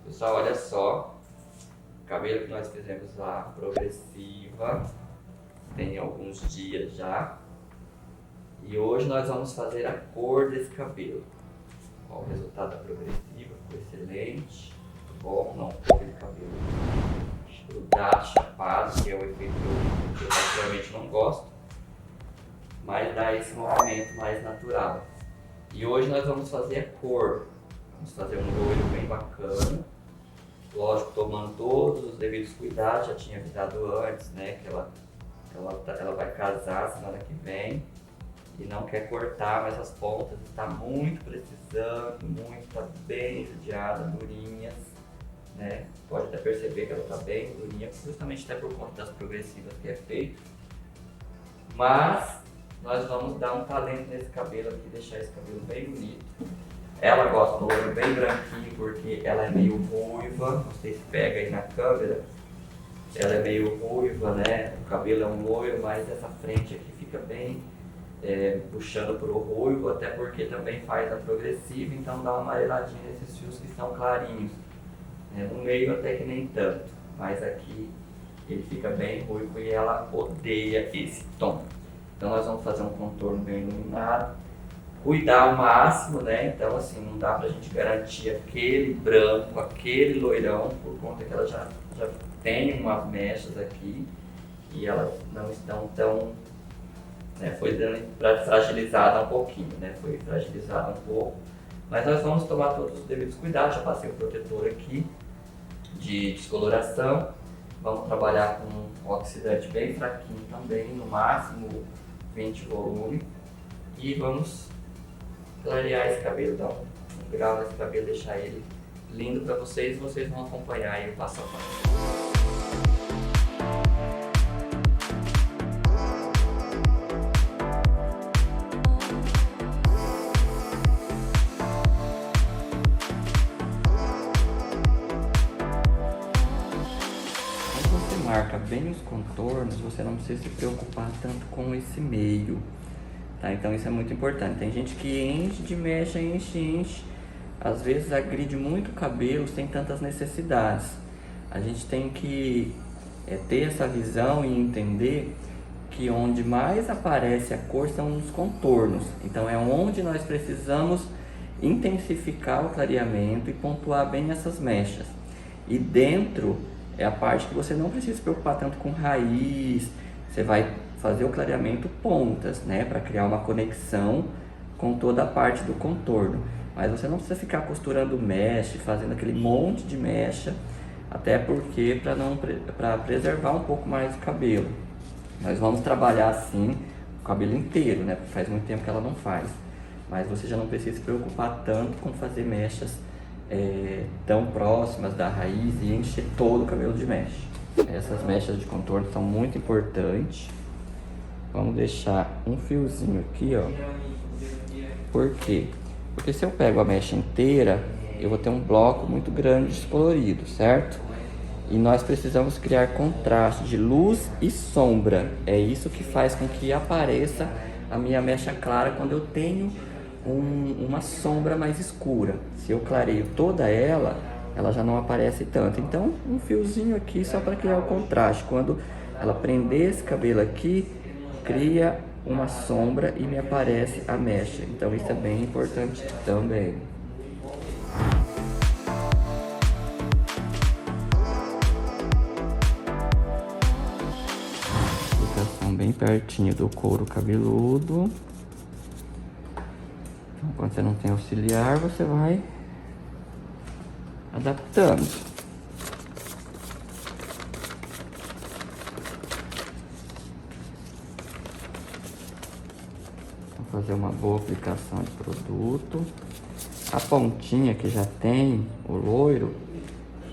Pessoal, olha só, o cabelo que nós fizemos lá, progressiva, tem alguns dias já. E hoje nós vamos fazer a cor desse cabelo. Ó, o resultado da progressiva ficou excelente, muito bom, não ficou aquele cabelo grudado, chapado, que é o efeito que eu particularmente não gosto, mas dá esse movimento mais natural. E hoje nós vamos fazer a cor, vamos fazer um loiro bem bacana, lógico, tomando todos os devidos cuidados, já tinha avisado antes, né, que ela vai casar semana que vem e não quer cortar, mas as pontas está muito precisando, está bem judiada, durinhas, né? Pode até perceber que ela está bem durinha, justamente até por conta das progressivas que é feito. Mas nós vamos dar um talento nesse cabelo aqui, deixar esse cabelo bem bonito. Ela gosta do olho bem branquinho porque ela é meio ruiva, não sei se pega aí na câmera. Ela é meio ruiva, né? O cabelo é um loiro, mas essa frente aqui fica bem puxando para o ruivo, até porque também faz a progressiva, então dá uma amareladinha nesses fios que são clarinhos. No meio até que nem tanto, mas aqui ele fica bem ruivo e ela odeia esse tom. Então nós vamos fazer um contorno bem iluminado, cuidar ao máximo, né? Então assim, não dá pra gente garantir aquele branco, aquele loirão, por conta que ela já tem umas mechas aqui e elas não estão tão... foi fragilizada um pouquinho, foi fragilizada um pouco, mas nós vamos tomar todos os devidos cuidados. Já passei o protetor aqui de descoloração, vamos trabalhar com um oxidante bem fraquinho também, no máximo 20 volume, e vamos clarear esse cabelo, dar um grau nesse cabelo, deixar ele lindo para vocês, e vocês vão acompanhar aí o passo a passo. Marca bem os contornos, você não precisa se preocupar tanto com esse meio, tá? Então isso é muito importante. Tem gente que enche de mecha, enche, às vezes agride muito o cabelo sem tantas necessidades. A gente tem que ter essa visão e entender que onde mais aparece a cor são nos contornos. Então é onde nós precisamos intensificar o clareamento e pontuar bem essas mechas. E dentro é a parte que você não precisa se preocupar tanto com raiz. Você vai fazer o clareamento pontas, né, para criar uma conexão com toda a parte do contorno. Mas você não precisa ficar costurando mecha, fazendo aquele monte de mecha, até porque para preservar um pouco mais o cabelo. Nós vamos trabalhar assim o cabelo inteiro, né, porque faz muito tempo que ela não faz. Mas você já não precisa se preocupar tanto com fazer mechas tão próximas da raiz e encher todo o cabelo de mecha. Essas mechas de contorno são muito importantes. Vamos deixar um fiozinho aqui, ó. Por quê? Porque se eu pego a mecha inteira, eu vou ter um bloco muito grande descolorido, certo? E nós precisamos criar contraste de luz e sombra. É isso que faz com que apareça a minha mecha clara quando eu tenho uma sombra mais escura. Se eu clareio toda ela já não aparece tanto. Então, um fiozinho aqui só para criar o contraste. Quando ela prender esse cabelo aqui, cria uma sombra e me aparece a mecha. Então, isso é bem importante também. Aplicação bem pertinho do couro cabeludo. Quando você não tem auxiliar, você vai adaptando. Vou fazer uma boa aplicação de produto. A pontinha que já tem o loiro,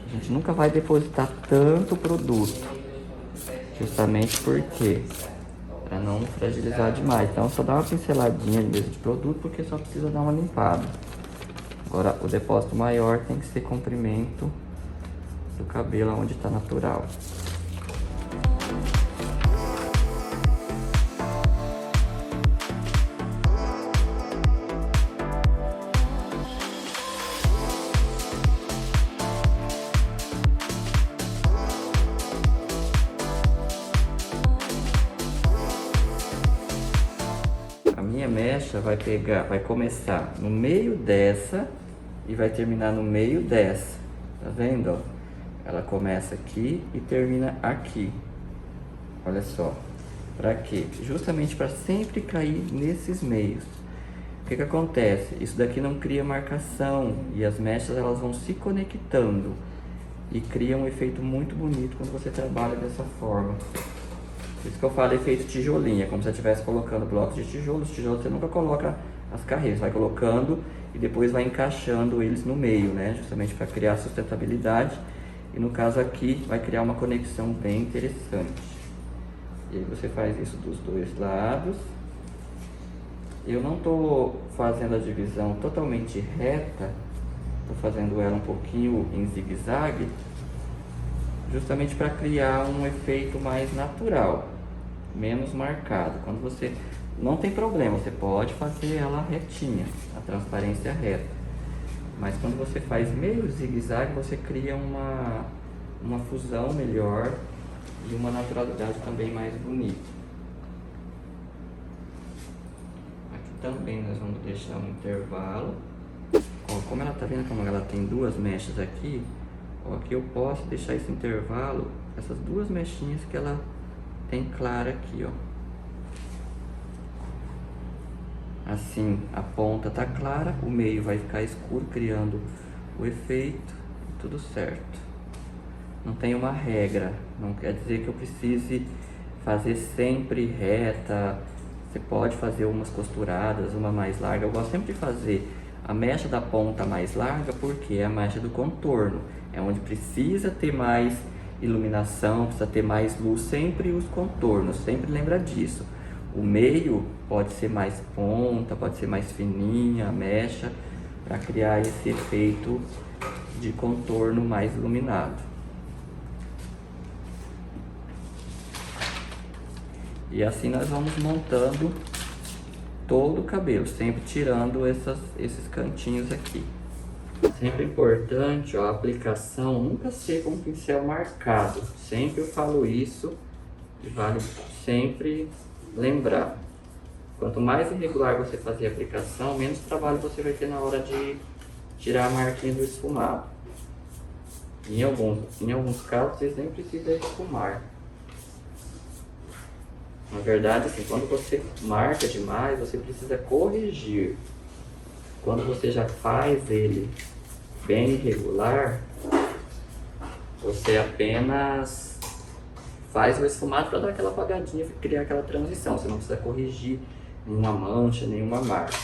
a gente nunca vai depositar tanto produto, justamente porque para não fragilizar demais. Então só dá uma pinceladinha mesmo de produto, porque só precisa dar uma limpada. Agora o depósito maior tem que ser comprimento do cabelo onde está natural. mecha vai pegar, vai começar no meio dessa e vai terminar no meio dessa. Tá vendo, ó? Ela começa aqui e termina aqui. Olha só. Pra quê? Justamente para sempre cair nesses meios. O que que acontece? Isso daqui não cria marcação e as mechas elas vão se conectando e cria um efeito muito bonito quando você trabalha dessa forma. Por isso que eu falo efeito tijolinho, é como se você estivesse colocando blocos de tijolo. Os tijolos você nunca coloca as carreiras, vai colocando e depois vai encaixando eles no meio, né? Justamente para criar sustentabilidade. E no caso aqui vai criar uma conexão bem interessante. E aí você faz isso dos dois lados. Eu não estou fazendo a divisão totalmente reta, estou fazendo ela um pouquinho em zigue-zague, justamente para criar um efeito mais natural, menos marcado. Quando você não tem problema, você pode fazer ela retinha, a transparência reta, mas quando você faz meio zigue-zague, você cria uma fusão melhor e uma naturalidade também mais bonita. Também nós vamos deixar um intervalo. Ó, como ela tá vendo como ela tem duas mechas aqui, ó, aqui eu posso deixar esse intervalo, essas duas mechinhas que ela tem clara aqui, ó. Assim, a ponta tá clara, o meio vai ficar escuro, criando o efeito, tudo certo. Não tem uma regra, não quer dizer que eu precise fazer sempre reta. Você pode fazer umas costuradas, uma mais larga. Eu gosto sempre de fazer a mecha da ponta mais larga, porque é a mecha do contorno. É onde precisa ter mais iluminação, precisa ter mais luz, sempre os contornos, sempre lembra disso. O meio pode ser mais ponta, pode ser mais fininha a mecha, para criar esse efeito de contorno mais iluminado. E assim nós vamos montando todo o cabelo, sempre tirando esses cantinhos aqui. Sempre importante, ó, a aplicação nunca ser com pincel marcado. Sempre eu falo isso e vale sempre lembrar. Quanto mais irregular você fazer a aplicação, menos trabalho você vai ter na hora de tirar a marquinha do esfumado. Em alguns casos, vocês nem precisam esfumar. Na verdade, assim, quando você marca demais, você precisa corrigir. Quando você já faz ele bem irregular, você apenas faz o esfumado para dar aquela apagadinha, criar aquela transição. Você não precisa corrigir nenhuma mancha, nenhuma marca.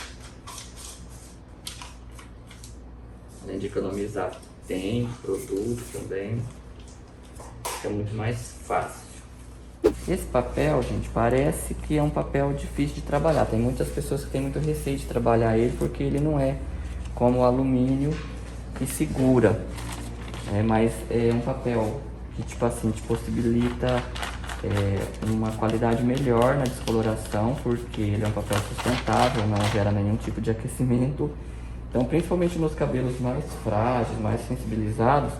Além de economizar tempo, produto também, fica muito mais fácil. Esse papel, gente, parece que é um papel difícil de trabalhar. Tem muitas pessoas que têm muito receio de trabalhar ele porque ele não é como o alumínio que segura. Mas é um papel que, tipo assim, te possibilita uma qualidade melhor na descoloração, porque ele é um papel sustentável, não gera nenhum tipo de aquecimento. Então, principalmente nos cabelos mais frágeis, mais sensibilizados,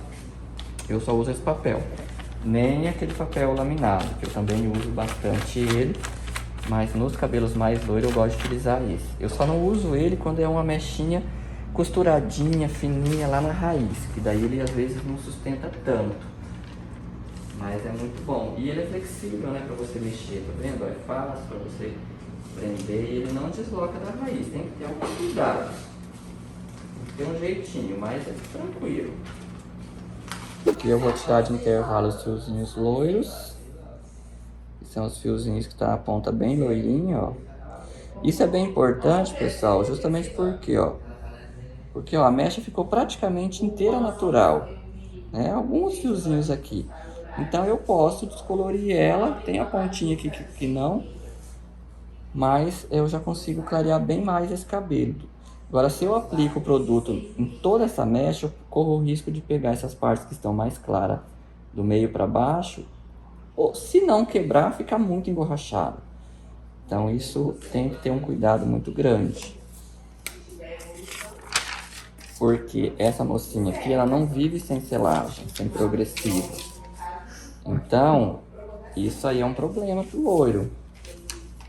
eu só uso esse papel. Nem aquele papel laminado, que eu também uso bastante ele, mas nos cabelos mais loiros eu gosto de utilizar esse. Eu só não uso ele quando é uma mechinha costuradinha, fininha lá na raiz, que daí ele às vezes não sustenta tanto. Mas é muito bom. E ele é flexível, né, pra você mexer, tá vendo? É fácil pra você prender e ele não desloca da raiz. Tem que ter algum cuidado. Tem um jeitinho, mas é tranquilo. Aqui eu vou tirar de intervalo os fiozinhos loiros. São os fiozinhos que tá na ponta bem loirinha, ó. Isso é bem importante, pessoal, justamente porque, ó, a mecha ficou praticamente inteira natural, né? Alguns fiozinhos aqui. Então eu posso descolorir ela, tem a pontinha aqui que não, mas eu já consigo clarear bem mais esse cabelo. Agora, se eu aplico o produto em toda essa mecha, eu corro o risco de pegar essas partes que estão mais claras do meio para baixo, ou se não quebrar, ficar muito emborrachado. Então isso tem que ter um cuidado muito grande. Porque essa mocinha aqui, ela não vive sem selagem, sem progressivo. Então, isso aí é um problema pro loiro.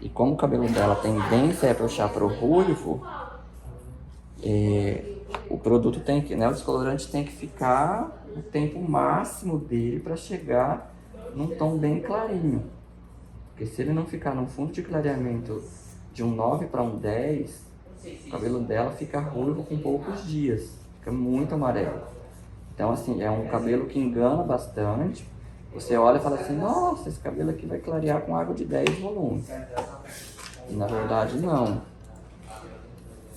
E como o cabelo dela tem tendência a puxar pro ruivo, o produto tem que, né, o descolorante tem que ficar o tempo máximo dele para chegar num tom bem clarinho. Porque se ele não ficar num fundo de clareamento de um 9 para um 10, o cabelo dela fica ruivo com poucos dias, fica muito amarelo. Então assim, é um cabelo que engana bastante. Você olha e fala assim, nossa, esse cabelo aqui vai clarear com água de 10 volumes. E na verdade não.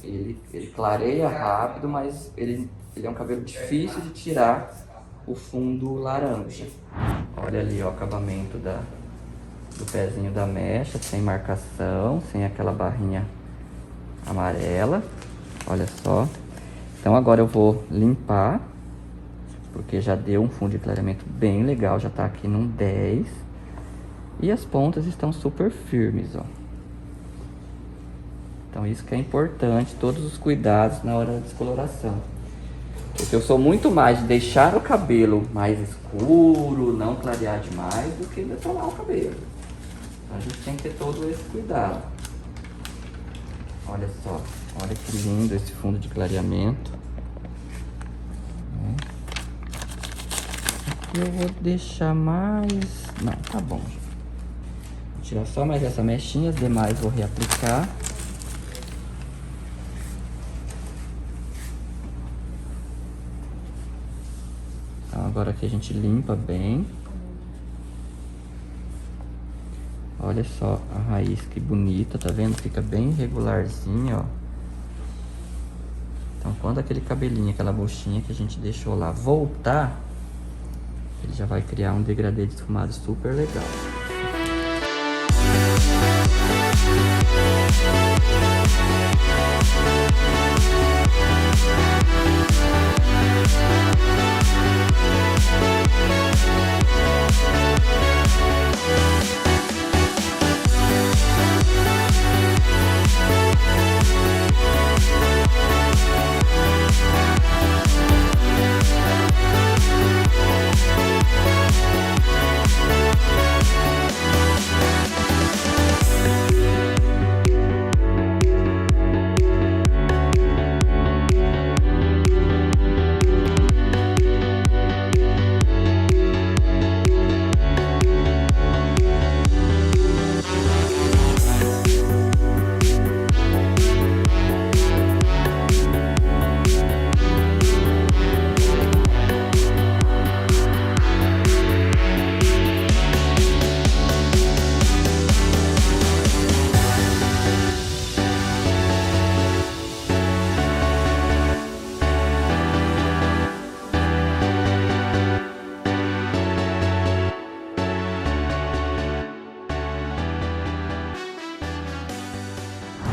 Ele clareia rápido, mas ele é um cabelo difícil de tirar o fundo laranja. Olha ali o acabamento do pezinho da mecha, sem marcação, sem aquela barrinha amarela. Olha só. Então agora eu vou limpar, porque já deu um fundo de clareamento bem legal, já tá aqui num 10. E as pontas estão super firmes, ó. Então isso que é importante, todos os cuidados na hora da descoloração. Porque eu sou muito mais de deixar o cabelo mais escuro, não clarear demais, do que detonar o cabelo. Então a gente tem que ter todo esse cuidado. Olha só, olha que lindo esse fundo de clareamento. Aqui eu vou deixar mais... Não, tá bom. Vou tirar só mais essa mechinha, as demais vou reaplicar. Então agora aqui a gente limpa bem. Olha só a raiz que bonita, tá vendo? Fica bem regularzinha, ó. Então quando aquele cabelinho, aquela buchinha que a gente deixou lá voltar, ele já vai criar um degradê de esfumado super legal.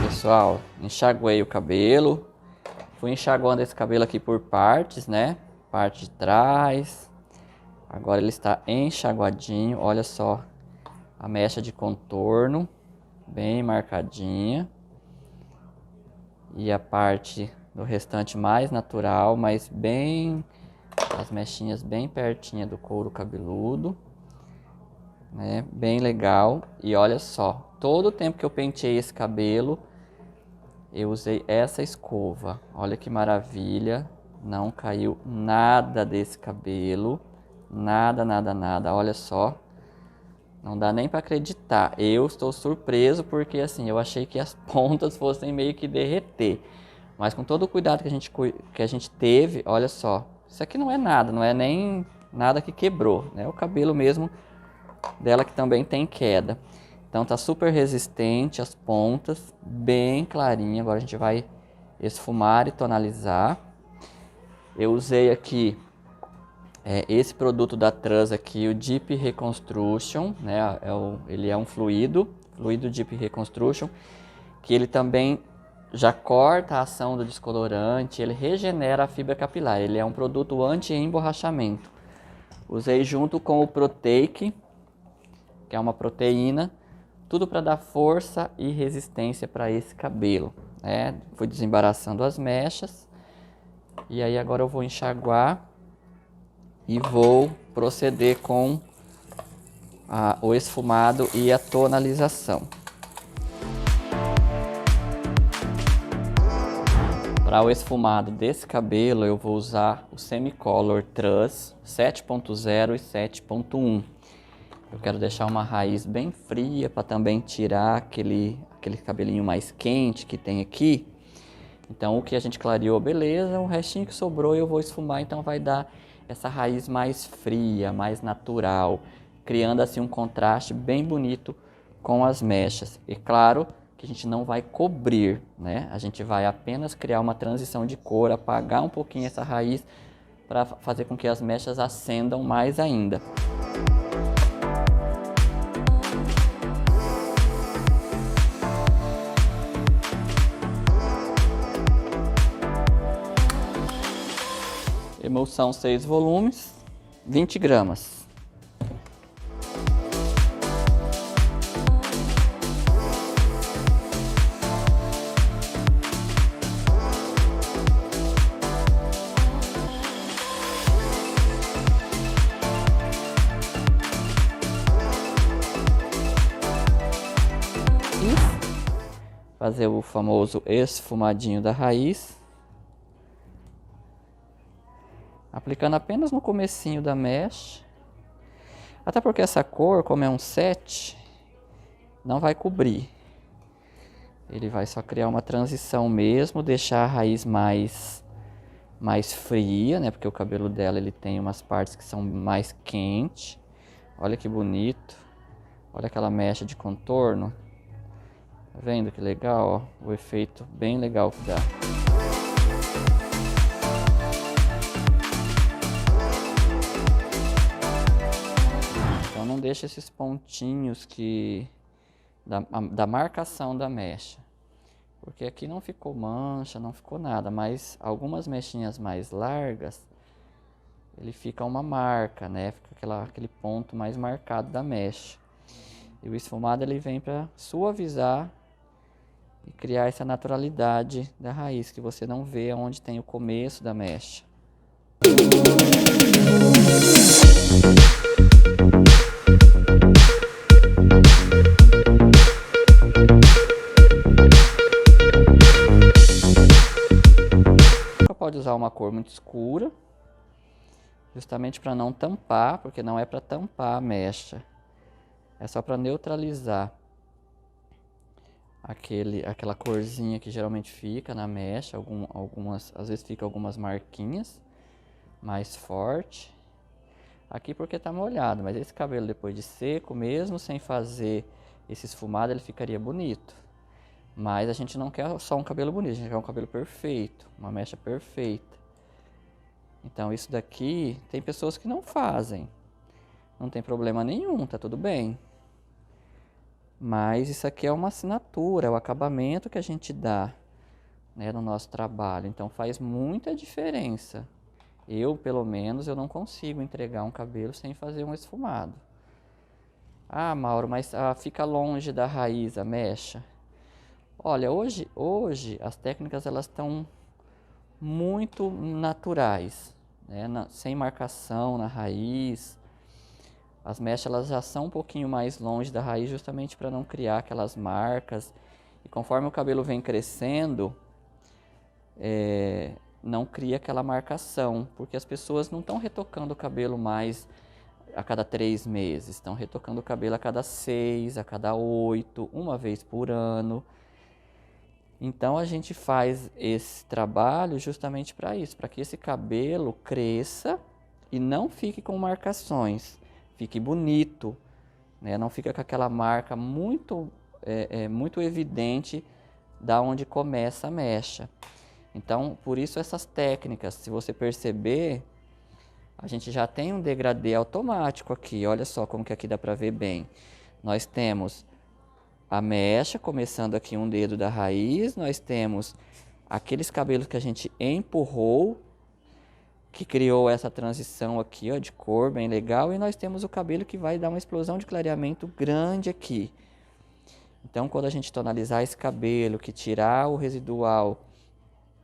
Pessoal, enxaguei o cabelo, fui enxaguando esse cabelo aqui por partes, né? Parte de trás. Agora ele está enxaguadinho, olha só a mecha de contorno, bem marcadinha. E a parte do restante mais natural, mas bem, as mechinhas bem pertinho do couro cabeludo, né? Bem legal. E olha só, todo o tempo que eu penteei esse cabelo, eu usei essa escova. Olha que maravilha. Não caiu nada desse cabelo. Nada, nada, nada. Olha só. Não dá nem para acreditar. Eu estou surpreso porque assim, eu achei que as pontas fossem meio que derreter. Mas com todo o cuidado que a gente teve, olha só. Isso aqui não é nada, não é nem nada que quebrou, né? O cabelo mesmo dela que também tem queda. Então tá super resistente, as pontas bem clarinha. Agora a gente vai esfumar e tonalizar. Eu usei aqui esse produto da Trans aqui, o Deep Reconstruction, né? Ele é um fluido Deep Reconstruction, que ele também já corta a ação do descolorante, ele regenera a fibra capilar. Ele é um produto anti-emborrachamento. Usei junto com o Protake, que é uma proteína. Tudo para dar força e resistência para esse cabelo, né? Fui desembaraçando as mechas. E aí agora eu vou enxaguar e vou proceder com o esfumado e a tonalização. Para o esfumado desse cabelo, eu vou usar o Semicolor Truss 7.0 e 7.1. Eu quero deixar uma raiz bem fria para também tirar aquele cabelinho mais quente que tem aqui. Então o que a gente clareou, beleza, o restinho que sobrou eu vou esfumar, então vai dar essa raiz mais fria, mais natural, criando assim um contraste bem bonito com as mechas. E claro que a gente não vai cobrir, né? A gente vai apenas criar uma transição de cor, apagar um pouquinho essa raiz para fazer com que as mechas acendam mais ainda. Emulsão 6 volumes, 20 gramas. Fazer o famoso esfumadinho da raiz. Aplicando apenas no comecinho da mecha. Até porque essa cor, como é um 7, não vai cobrir. Ele vai só criar uma transição mesmo, deixar a raiz mais fria, né? Porque o cabelo dela ele tem umas partes que são mais quentes. Olha que bonito. Olha aquela mecha de contorno. Tá vendo que legal, ó? O efeito bem legal que dá. Então não deixa esses pontinhos da marcação da mecha. Porque aqui não ficou mancha, não ficou nada, mas algumas mechinhas mais largas, ele fica uma marca, né? Fica aquele ponto mais marcado da mecha. E o esfumado ele vem para suavizar e criar essa naturalidade da raiz que você não vê onde tem o começo da mecha. Você pode usar uma cor muito escura, justamente para não tampar, porque não é para tampar a mecha, é só para neutralizar aquela corzinha que geralmente fica na mecha, às vezes fica algumas marquinhas mais forte. Aqui porque tá molhado, mas esse cabelo depois de seco, mesmo sem fazer esse esfumado, ele ficaria bonito. Mas a gente não quer só um cabelo bonito, a gente quer um cabelo perfeito, uma mecha perfeita. Então isso daqui, tem pessoas que não fazem, não tem problema nenhum, tá tudo bem. Mas isso aqui é uma assinatura, é o acabamento que a gente dá, né, no nosso trabalho. Então faz muita diferença. Eu, pelo menos, eu não consigo entregar um cabelo sem fazer um esfumado. Ah, Mauro, mas fica longe da raiz a mecha. Olha, hoje as técnicas elas estão muito naturais, né, sem marcação na raiz. As mechas elas já são um pouquinho mais longe da raiz justamente para não criar aquelas marcas. E conforme o cabelo vem crescendo, não cria aquela marcação, porque as pessoas não estão retocando o cabelo mais a cada 3 meses, estão retocando o cabelo a cada 6, a cada 8, uma vez por ano. Então a gente faz esse trabalho justamente para isso, para que esse cabelo cresça e não fique com marcações. Fique bonito, né? Não fica com aquela marca muito evidente da onde começa a mecha. Então, por isso essas técnicas, se você perceber, a gente já tem um degradê automático aqui. Olha só como que aqui dá para ver bem. Nós temos a mecha começando aqui um dedo da raiz, nós temos aqueles cabelos que a gente empurrou, que criou essa transição aqui, ó, de cor bem legal, e nós temos o cabelo que vai dar uma explosão de clareamento grande aqui. Então, quando a gente tonalizar esse cabelo, que tirar o residual,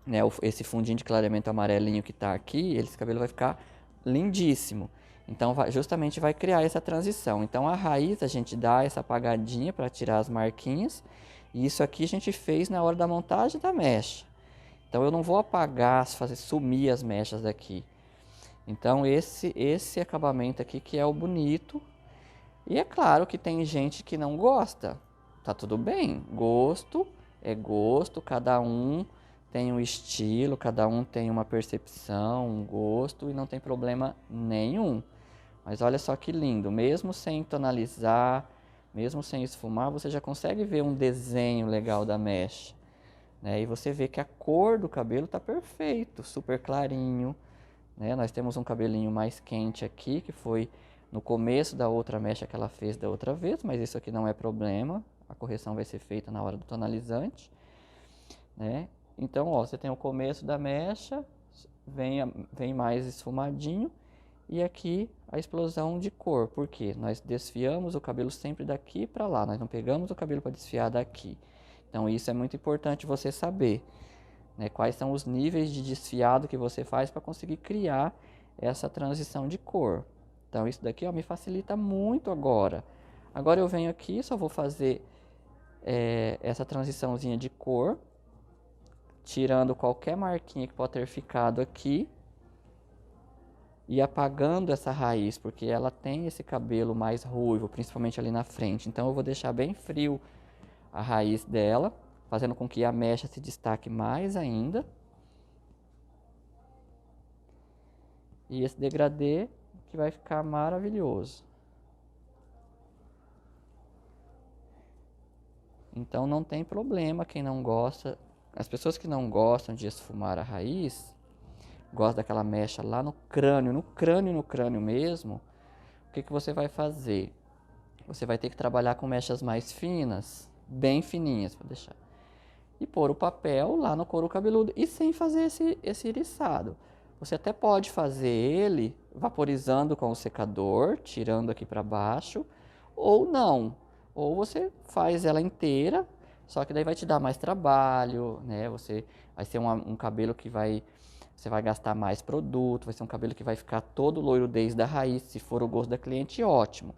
né, esse fundinho de clareamento amarelinho que está aqui, esse cabelo vai ficar lindíssimo. Então, justamente vai criar essa transição. Então, a raiz a gente dá essa apagadinha para tirar as marquinhas, e isso aqui a gente fez na hora da montagem da mecha. Então eu não vou apagar, fazer sumir as mechas daqui. Então esse acabamento aqui que é o bonito. E é claro que tem gente que não gosta. Tá tudo bem. Gosto é gosto, cada um tem um estilo, cada um tem uma percepção, um gosto e não tem problema nenhum. Mas olha só que lindo, mesmo sem tonalizar, mesmo sem esfumar, você já consegue ver um desenho legal da mecha, né? E você vê que a cor do cabelo está perfeito, super clarinho, né? Nós temos um cabelinho mais quente aqui, que foi no começo da outra mecha que ela fez da outra vez, mas isso aqui não é problema, a correção vai ser feita na hora do tonalizante, né? Então, ó, você tem o começo da mecha, vem mais esfumadinho, e aqui a explosão de cor, porque nós desfiamos o cabelo sempre daqui para lá, nós não pegamos o cabelo para desfiar daqui. Então isso é muito importante você saber, né, quais são os níveis de desfiado que você faz para conseguir criar essa transição de cor. Então isso daqui, ó, me facilita muito agora. Agora eu venho aqui, só vou fazer essa transiçãozinha de cor, tirando qualquer marquinha que pode ter ficado aqui e apagando essa raiz, porque ela tem esse cabelo mais ruivo, principalmente ali na frente. Então eu vou deixar bem frio a raiz dela, fazendo com que a mecha se destaque mais ainda. E esse degradê que vai ficar maravilhoso. Então não tem problema quem não gosta. As pessoas que não gostam de esfumar a raiz, gostam daquela mecha lá no crânio, no crânio mesmo, o que você vai fazer? Você vai ter que trabalhar com mechas mais finas, bem fininhas, para deixar. E pôr o papel lá no couro cabeludo e sem fazer esse iriçado. Você até pode fazer ele vaporizando com o secador, tirando aqui para baixo, ou não. Ou você faz ela inteira, só que daí vai te dar mais trabalho, né? Você vai ser um cabelo que você vai gastar mais produto, vai ser um cabelo que vai ficar todo loiro desde a raiz. Se for o gosto da cliente, ótimo.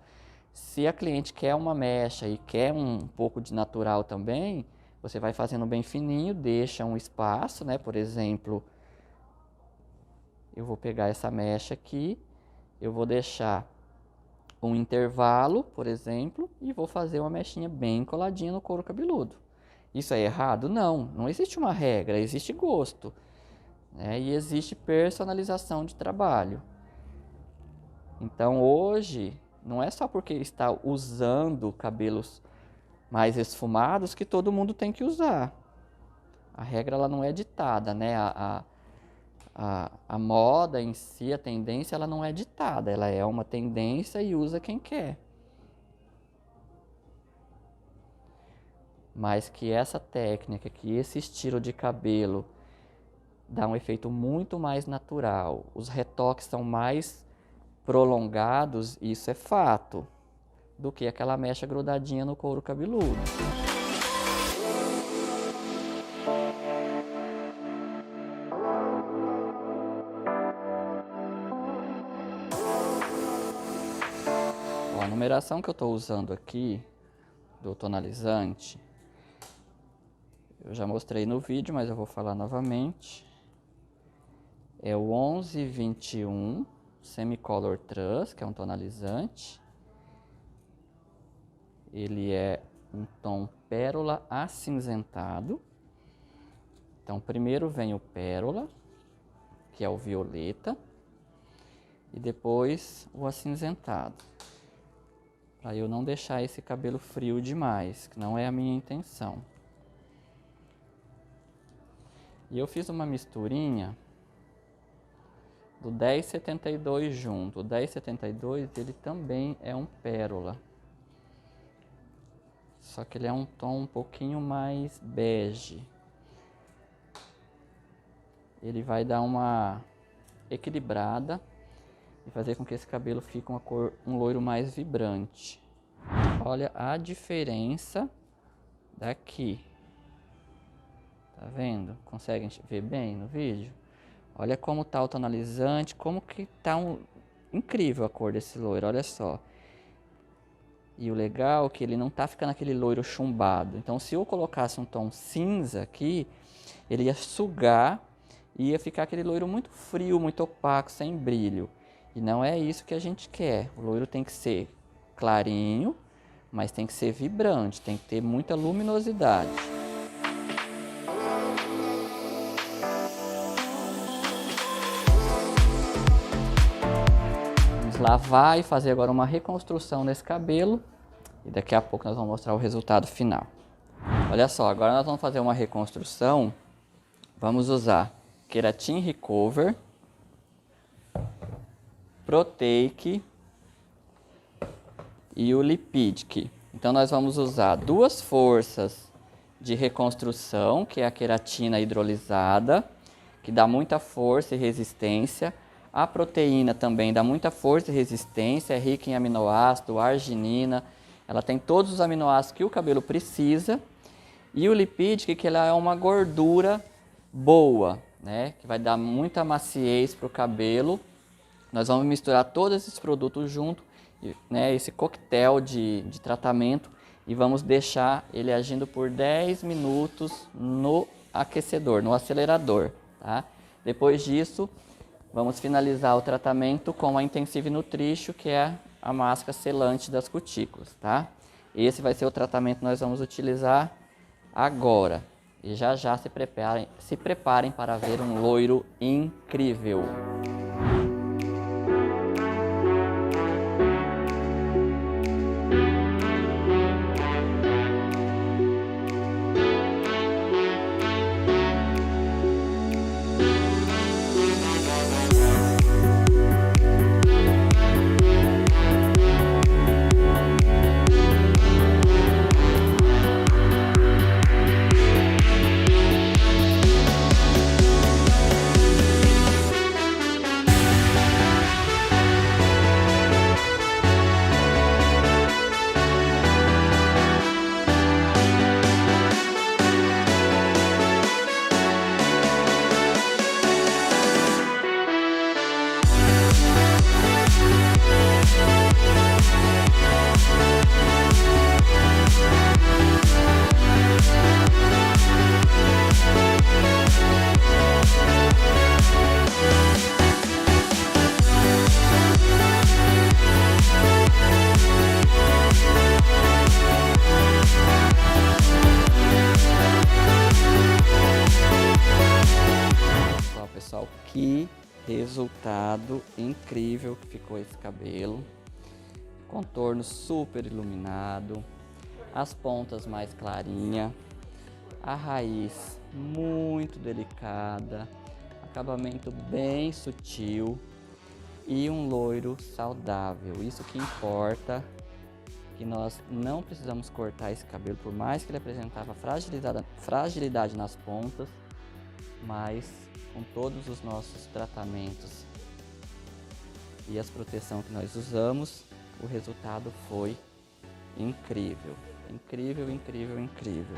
Se a cliente quer uma mecha e quer um pouco de natural também, você vai fazendo bem fininho, deixa um espaço, né? Por exemplo, eu vou pegar essa mecha aqui, eu vou deixar um intervalo, por exemplo, e vou fazer uma mechinha bem coladinha no couro cabeludo. Isso é errado? Não, não existe uma regra, existe gosto, né? E existe personalização de trabalho. Então hoje, não é só porque está usando cabelos mais esfumados que todo mundo tem que usar. A regra ela não é ditada, né? A moda em si, a tendência, ela não é ditada. Ela é uma tendência e usa quem quer. Mas que essa técnica, que esse estilo de cabelo dá um efeito muito mais natural. Os retoques são mais prolongados, isso é fato, do que aquela mecha grudadinha no couro cabeludo. Bom, a numeração que eu estou usando aqui do tonalizante, eu já mostrei no vídeo, mas eu vou falar novamente. É o 1121 Semicolor Trust, que é um tonalizante. Ele é um tom pérola acinzentado. Então primeiro vem o pérola, que é o violeta, e depois o acinzentado. Para eu não deixar esse cabelo frio demais, que não é a minha intenção. E eu fiz uma misturinha do 1072 junto. O 1072 ele também é um pérola. Só que ele é um tom um pouquinho mais bege. Ele vai dar uma equilibrada e fazer com que esse cabelo fique uma cor, um loiro mais vibrante. Olha a diferença daqui. Tá vendo? Conseguem ver bem no vídeo? Olha como tá o tonalizante, como que tá incrível a cor desse loiro, olha só. E o legal é que ele não tá ficando aquele loiro chumbado. Então, se eu colocasse um tom cinza aqui, ele ia sugar e ia ficar aquele loiro muito frio, muito opaco, sem brilho. E não é isso que a gente quer. O loiro tem que ser clarinho, mas tem que ser vibrante, tem que ter muita luminosidade. Vamos lavar e fazer agora uma reconstrução nesse cabelo. E daqui a pouco nós vamos mostrar o resultado final. Olha só, agora nós vamos fazer uma reconstrução. Vamos usar Keratin Recover, Protake e o Lipidic. Então nós vamos usar duas forças de reconstrução, que é a queratina hidrolisada, que dá muita força e resistência. A proteína também dá muita força e resistência, é rica em aminoácido, arginina, ela tem todos os aminoácidos que o cabelo precisa. E o Lipidic, que ela é uma gordura boa, né, que vai dar muita maciez para o cabelo. Nós vamos misturar todos esses produtos junto, né, esse coquetel de tratamento, e vamos deixar ele agindo por 10 minutos no aquecedor, no acelerador. Tá? Depois disso, vamos finalizar o tratamento com a Intensive Nutrition, que é a máscara selante das cutículas. Tá? Esse vai ser o tratamento que nós vamos utilizar agora. E já já se preparem para ver um loiro incrível. Pessoal, que resultado incrível que ficou esse cabelo. Contorno super iluminado, as pontas mais clarinha, a raiz muito delicada, acabamento bem sutil e um loiro saudável. Isso que importa, que nós não precisamos cortar esse cabelo, por mais que ele apresentava fragilidade nas pontas, mas com todos os nossos tratamentos e as proteções que nós usamos, o resultado foi incrível. Incrível, incrível, incrível.